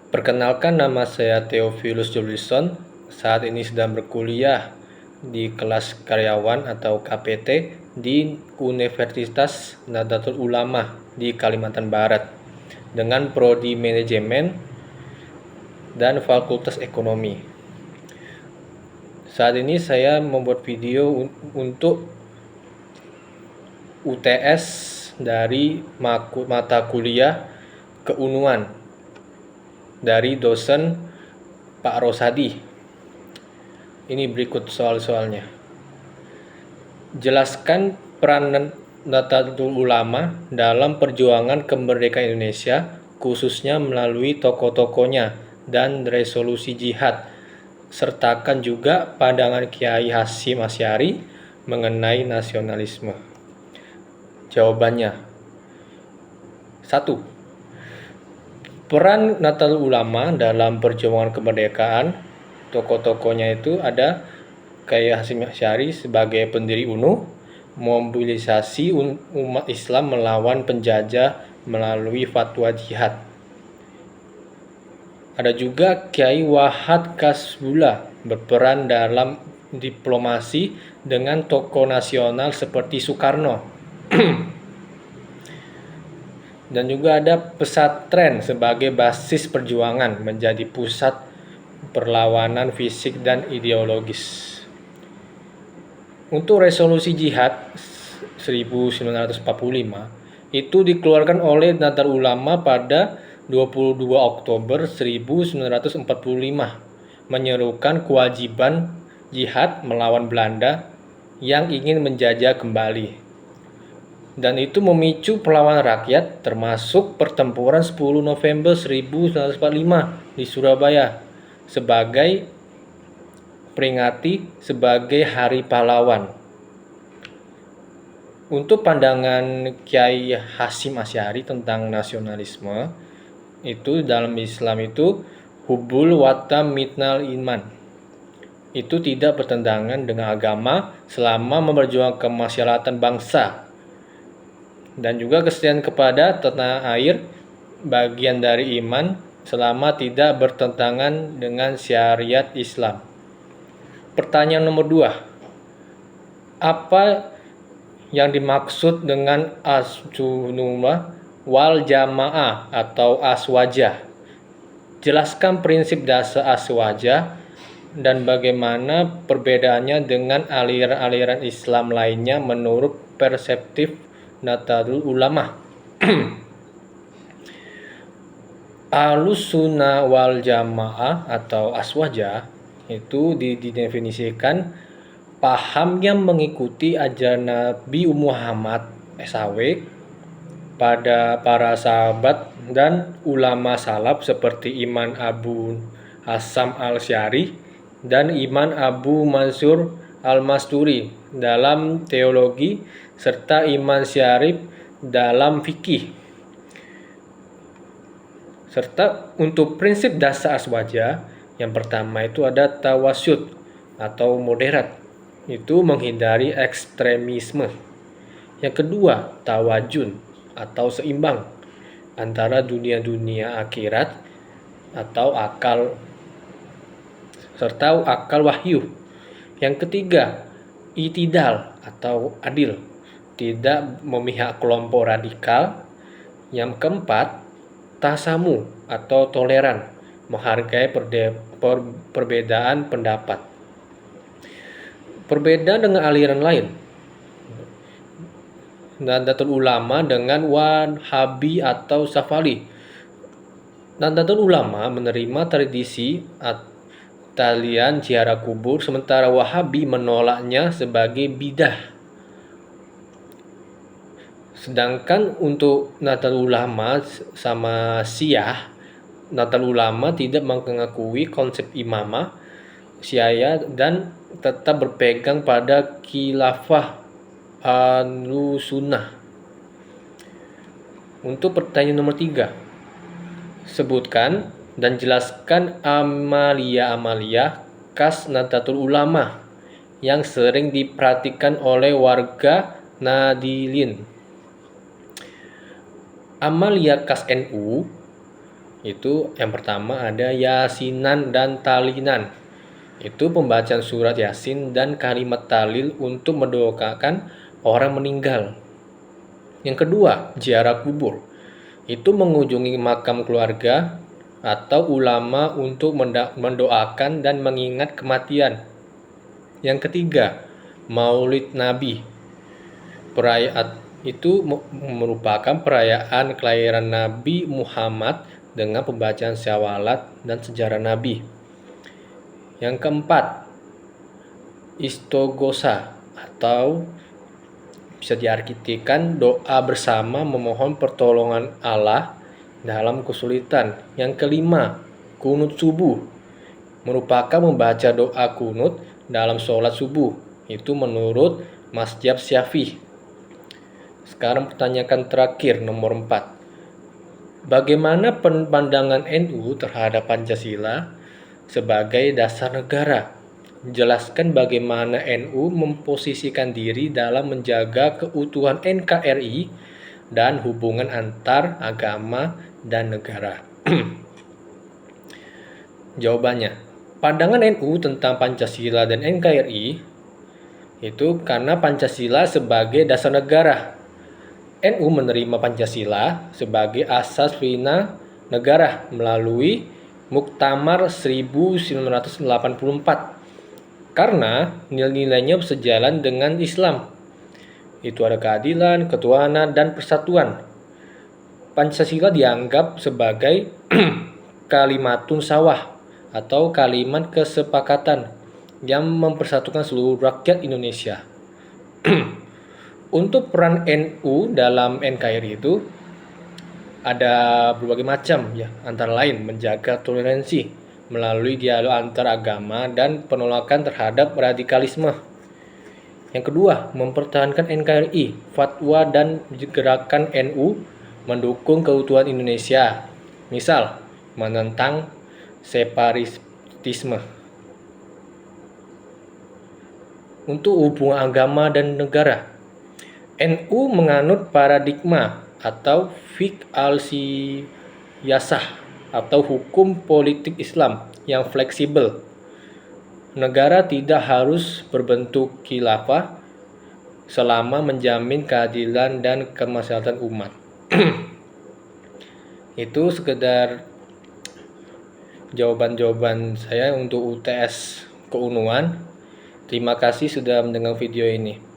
Perkenalkan, nama saya Theophilus Julison. Saat ini sedang berkuliah di kelas karyawan atau KPT di Universitas Nahdlatul Ulama di Kalimantan Barat dengan prodi manajemen dan fakultas ekonomi. Saat ini saya membuat video untuk UTS dari mata kuliah keunguan dari dosen Pak Rosadi. Ini berikut soal-soalnya. Jelaskan peran Nahdlatul Ulama dalam perjuangan kemerdekaan Indonesia, khususnya melalui tokoh-tokohnya dan resolusi jihad. Sertakan juga pandangan Kiai Hasyim Asy'ari mengenai nasionalisme. Jawabannya: 1. Peran Nahdlatul Ulama dalam perjuangan kemerdekaan. Tokoh-tokohnya itu ada Kiai Hasyim Asy'ari sebagai pendiri UNU, mobilisasi umat Islam melawan penjajah melalui fatwa jihad. Ada juga Kiai Wahad Kasbullah berperan dalam diplomasi dengan tokoh nasional seperti Soekarno. Dan juga ada pesantren sebagai basis perjuangan, menjadi pusat perlawanan fisik dan ideologis. Untuk resolusi jihad 1945 itu dikeluarkan oleh Nahdlatul Ulama pada 22 Oktober 1945, menyerukan kewajiban jihad melawan Belanda yang ingin menjajah kembali. Dan itu memicu perlawanan rakyat, termasuk pertempuran 10 November 1945 di Surabaya sebagai peringati sebagai Hari Pahlawan. Untuk pandangan Kiai Hasyim Asy'ari tentang nasionalisme, itu dalam Islam itu hubul watan mitnal iman. Itu tidak bertentangan dengan agama selama memperjuangkan kemaslahatan bangsa. Dan juga kesetiaan kepada tanah air bagian dari iman selama tidak bertentangan dengan syariat Islam. Pertanyaan nomor 2. Apa yang dimaksud dengan as-sunnah wal jamaah atau aswajah? Jelaskan prinsip dasar aswajah dan bagaimana perbedaannya dengan aliran-aliran Islam lainnya menurut perspektif Nahdlatul Ulama. Ahlus sunnah wal jamaah atau aswajah itu didefinisikan paham yang mengikuti ajaran Nabi Muhammad SAW pada para sahabat dan ulama salaf seperti Imam Abu Hasyim Asy'ari dan Imam Abu Mansur Al-Masturi dalam teologi serta Imam Syarif dalam fikih. Serta untuk prinsip dasar aswajah, yang pertama itu ada tawasyud atau moderat, itu menghindari ekstremisme. Yang kedua, tawajun atau seimbang antara dunia akhirat atau akal serta akal wahyu. Yang ketiga, itidal atau adil, tidak memihak kelompok radikal. Yang keempat, tasamu atau toleran, menghargai perbedaan pendapat. Perbedaan dengan aliran lain, Nahdlatul Ulama dengan Wahabi atau Safali. Nahdlatul Ulama menerima tradisi talian ziarah kubur, sementara Wahabi menolaknya sebagai bidah. Sedangkan untuk Nahdlatul Ulama sama Syiah, Nahdlatul Ulama tidak mengakui konsep imamah Syiah dan tetap berpegang pada khilafah Ahlussunnah. Untuk pertanyaan nomor 3, sebutkan dan jelaskan amalia-amalia khas Nahdlatul Ulama yang sering diperhatikan oleh warga Nahdlin. Amalia khas NU Itu yang pertama ada yasinan dan talinan. Itu pembacaan surat yasin dan kalimat talil untuk mendoakan orang meninggal. Yang kedua, ziarah kubur. Itu mengunjungi makam keluarga atau ulama untuk mendoakan dan mengingat kematian. Yang ketiga, Maulid Nabi. Perayaan itu merupakan perayaan kelahiran Nabi Muhammad dengan pembacaan syawalat dan sejarah Nabi. Yang keempat, Istoghosa atau bisa diartikan doa bersama memohon pertolongan Allah dalam kesulitan. Yang kelima, kunut subuh merupakan membaca doa kunut dalam sholat subuh. Itu menurut Mazhab Syafi'i. Sekarang pertanyaan terakhir nomor 4. Bagaimana pandangan NU terhadap Pancasila sebagai dasar negara? Jelaskan bagaimana NU memposisikan diri dalam menjaga keutuhan NKRI dan hubungan antar agama dan negara. Jawabannya, pandangan NU tentang Pancasila dan NKRI itu karena Pancasila sebagai dasar negara. NU menerima Pancasila sebagai asas fina negara melalui Muktamar 1984 karena nilai-nilainya sejalan dengan Islam. Itu ada keadilan, ketuhanan, dan persatuan. Pancasila dianggap sebagai kalimatun sawah atau kalimat kesepakatan yang mempersatukan seluruh rakyat Indonesia. Untuk peran NU dalam NKRI itu ada berbagai macam ya, antara lain menjaga toleransi melalui dialog antar agama dan penolakan terhadap radikalisme. Yang kedua, mempertahankan NKRI, fatwa dan gerakan NU mendukung keutuhan Indonesia. Misal, menentang separatisme. Untuk hubungan agama dan negara, NU menganut paradigma atau fiqh al-siyasah atau hukum politik Islam yang fleksibel. Negara tidak harus berbentuk khilafah selama menjamin keadilan dan kemaslahatan umat. Itu sekedar jawaban-jawaban saya untuk UTS Keunuan. Terima kasih sudah mendengar video ini.